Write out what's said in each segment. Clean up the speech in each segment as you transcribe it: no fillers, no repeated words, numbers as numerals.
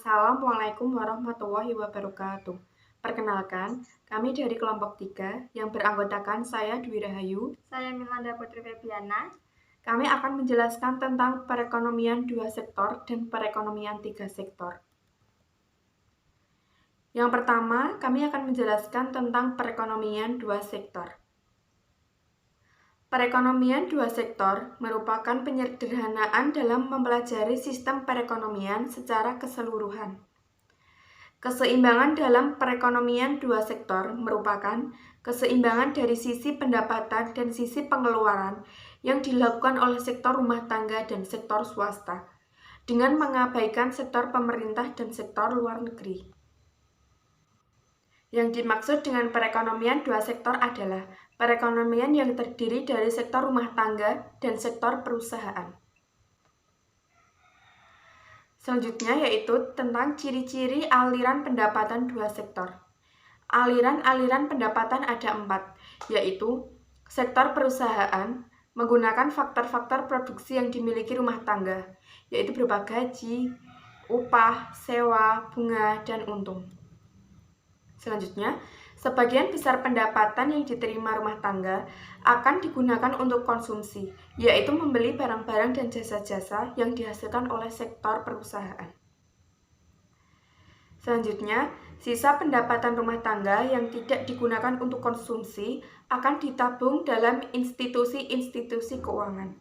Assalamualaikum warahmatullahi wabarakatuh. Perkenalkan, kami dari kelompok 3 yang beranggotakan saya Dwi Rahayu. Saya Milanda Putri Febiana. Kami akan menjelaskan tentang perekonomian 2 sektor dan perekonomian 3 sektor. Yang pertama, kami akan menjelaskan tentang perekonomian 2 sektor. Perekonomian 2 sektor merupakan penyederhanaan dalam mempelajari sistem perekonomian secara keseluruhan. Keseimbangan dalam perekonomian 2 sektor merupakan keseimbangan dari sisi pendapatan dan sisi pengeluaran yang dilakukan oleh sektor rumah tangga dan sektor swasta, dengan mengabaikan sektor pemerintah dan sektor luar negeri. Yang dimaksud dengan perekonomian 2 sektor adalah perekonomian yang terdiri dari sektor rumah tangga dan sektor perusahaan. Selanjutnya yaitu tentang ciri-ciri aliran pendapatan 2 sektor. Aliran-aliran pendapatan ada 4, yaitu sektor perusahaan menggunakan faktor-faktor produksi yang dimiliki rumah tangga, yaitu berupa gaji, upah, sewa, bunga, dan untung. Selanjutnya, sebagian besar pendapatan yang diterima rumah tangga akan digunakan untuk konsumsi, yaitu membeli barang-barang dan jasa-jasa yang dihasilkan oleh sektor perusahaan. Selanjutnya, sisa pendapatan rumah tangga yang tidak digunakan untuk konsumsi akan ditabung dalam institusi-institusi keuangan.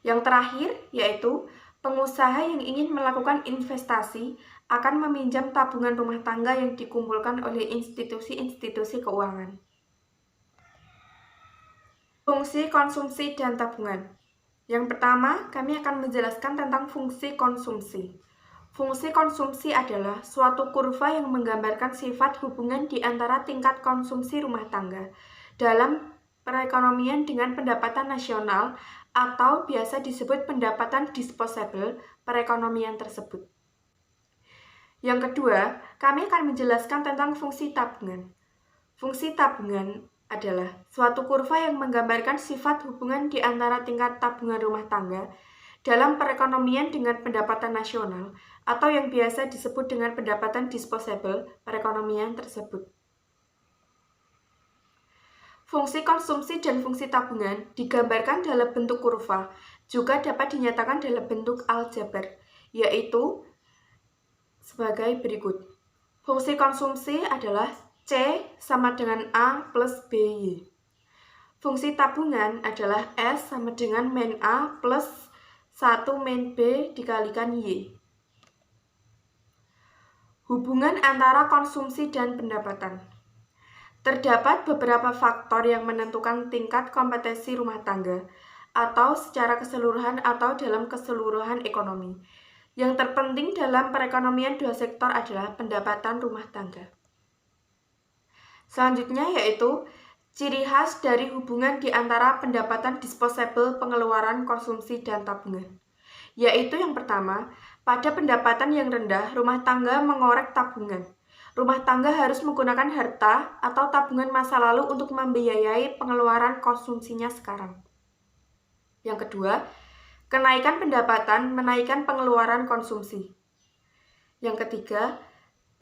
Yang terakhir, yaitu pengusaha yang ingin melakukan investasi akan meminjam tabungan rumah tangga yang dikumpulkan oleh institusi-institusi keuangan. Fungsi konsumsi dan tabungan. Yang pertama, kami akan menjelaskan tentang fungsi konsumsi. Fungsi konsumsi adalah suatu kurva yang menggambarkan sifat hubungan di antara tingkat konsumsi rumah tangga dalam perekonomian dengan pendapatan nasional atau biasa disebut pendapatan disposable perekonomian tersebut. Yang kedua, kami akan menjelaskan tentang fungsi tabungan. Fungsi tabungan adalah suatu kurva yang menggambarkan sifat hubungan di antara tingkat tabungan rumah tangga dalam perekonomian dengan pendapatan nasional atau yang biasa disebut dengan pendapatan disposable perekonomian tersebut. Fungsi konsumsi dan fungsi tabungan digambarkan dalam bentuk kurva, juga dapat dinyatakan dalam bentuk aljabar, yaitu sebagai berikut. Fungsi konsumsi adalah C sama dengan A plus BY. Fungsi tabungan adalah S sama dengan min A plus 1 min B dikalikan Y. Hubungan antara konsumsi dan pendapatan. Terdapat beberapa faktor yang menentukan tingkat kompetensi rumah tangga atau secara keseluruhan atau dalam keseluruhan ekonomi. Yang terpenting dalam perekonomian 2 sektor adalah pendapatan rumah tangga. Selanjutnya yaitu ciri khas dari hubungan di antara pendapatan disposable, pengeluaran, konsumsi, dan tabungan. Yaitu yang pertama, pada pendapatan yang rendah, rumah tangga mengorek tabungan. Rumah tangga harus menggunakan harta atau tabungan masa lalu untuk membiayai pengeluaran konsumsinya sekarang. Yang kedua, kenaikan pendapatan menaikkan pengeluaran konsumsi. Yang ketiga,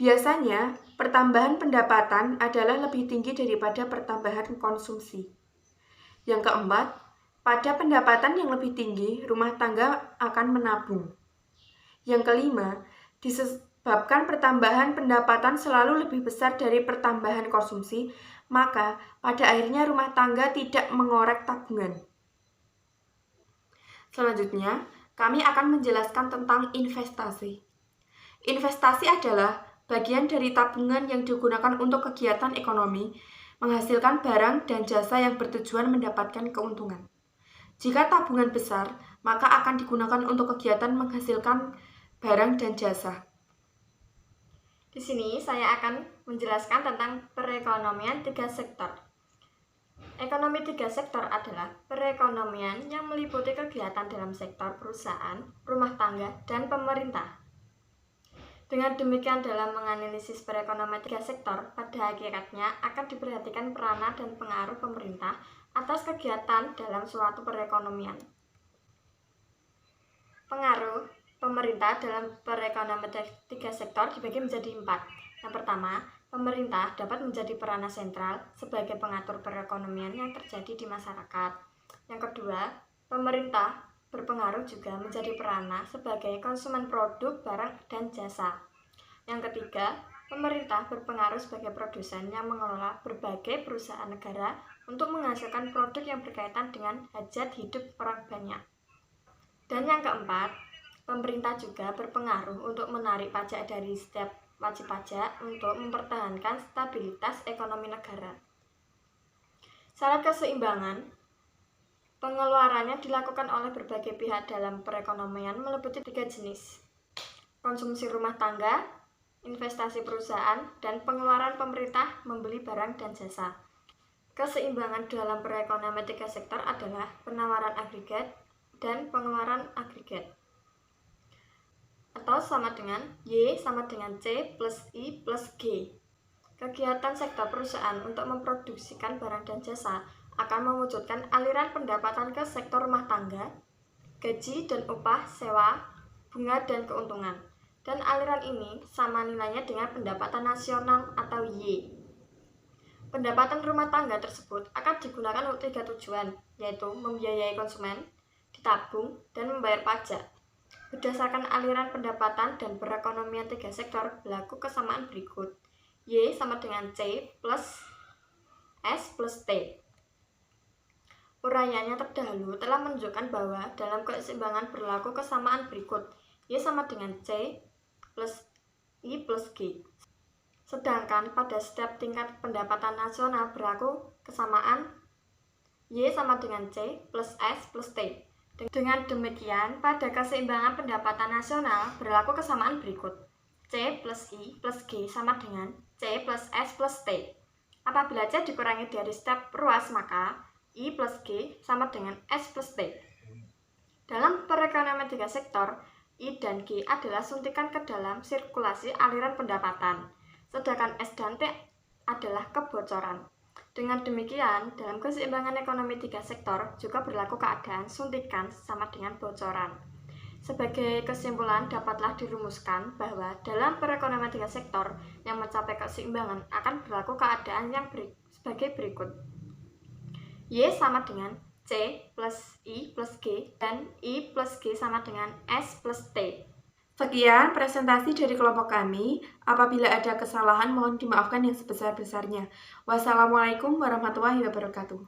biasanya pertambahan pendapatan adalah lebih tinggi daripada pertambahan konsumsi. Yang keempat, pada pendapatan yang lebih tinggi, rumah tangga akan menabung. Yang kelima, disebabkan pertambahan pendapatan selalu lebih besar dari pertambahan konsumsi, maka pada akhirnya rumah tangga tidak mengorek tabungan. Selanjutnya, kami akan menjelaskan tentang investasi. Investasi adalah bagian dari tabungan yang digunakan untuk kegiatan ekonomi, menghasilkan barang dan jasa yang bertujuan mendapatkan keuntungan. Jika tabungan besar, maka akan digunakan untuk kegiatan menghasilkan barang dan jasa. Di sini saya akan menjelaskan tentang perekonomian 3 sektor. Ekonomi 3 sektor adalah perekonomian yang meliputi kegiatan dalam sektor perusahaan, rumah tangga, dan pemerintah. Dengan demikian dalam menganalisis perekonomian 3 sektor, pada hakikatnya akan diperhatikan peranan dan pengaruh pemerintah atas kegiatan dalam suatu perekonomian. Pengaruh Pemerintah dalam perekonomian tiga sektor dibagi menjadi 4. Yang pertama, pemerintah dapat menjadi peranan sentral sebagai pengatur perekonomian yang terjadi di masyarakat. Yang kedua, pemerintah berpengaruh juga menjadi peranan sebagai konsumen produk, barang, dan jasa. Yang ketiga, pemerintah berpengaruh sebagai produsen yang mengelola berbagai perusahaan negara untuk menghasilkan produk yang berkaitan dengan hajat hidup orang banyak. Dan yang keempat, pemerintah juga berpengaruh untuk menarik pajak dari setiap wajib pajak untuk mempertahankan stabilitas ekonomi negara. Syarat keseimbangan pengeluarannya dilakukan oleh berbagai pihak dalam perekonomian meliputi 3 jenis: konsumsi rumah tangga, investasi perusahaan, dan pengeluaran pemerintah membeli barang dan jasa. Keseimbangan dalam perekonomian tiga sektor adalah penawaran agregat dan pengeluaran agregat, atau sama dengan Y sama dengan C plus I plus G. Kegiatan sektor perusahaan untuk memproduksikan barang dan jasa akan mewujudkan aliran pendapatan ke sektor rumah tangga, gaji dan upah, sewa, bunga dan keuntungan. Dan aliran ini sama nilainya dengan pendapatan nasional atau Y. Pendapatan rumah tangga tersebut akan digunakan untuk 3 tujuan, yaitu membiayai konsumen, ditabung, dan membayar pajak. Berdasarkan aliran pendapatan dan perekonomian tiga sektor berlaku kesamaan berikut. Y sama dengan C plus S plus T. Uraiannya terdahulu telah menunjukkan bahwa dalam keseimbangan berlaku kesamaan berikut. Y sama dengan C plus I plus G. Sedangkan pada setiap tingkat pendapatan nasional berlaku kesamaan Y sama dengan C plus S plus T. Dengan demikian, pada keseimbangan pendapatan nasional berlaku kesamaan berikut. C plus I plus G sama dengan C plus S plus T. Apabila C dikurangi dari step ruas, maka I plus G sama dengan S plus T. Dalam perekonomian tiga sektor, I dan G adalah suntikan ke dalam sirkulasi aliran pendapatan, sedangkan S dan T adalah kebocoran. Dengan demikian, dalam keseimbangan ekonomi tiga sektor juga berlaku keadaan suntikan sama dengan bocoran. Sebagai kesimpulan, dapatlah dirumuskan bahwa dalam perekonomian tiga sektor yang mencapai keseimbangan akan berlaku keadaan yang sebagai berikut. Y sama dengan C plus I plus G dan I plus G sama dengan S plus T. Sekian presentasi dari kelompok kami. Apabila ada kesalahan mohon dimaafkan yang sebesar-besarnya. Wassalamualaikum warahmatullahi wabarakatuh.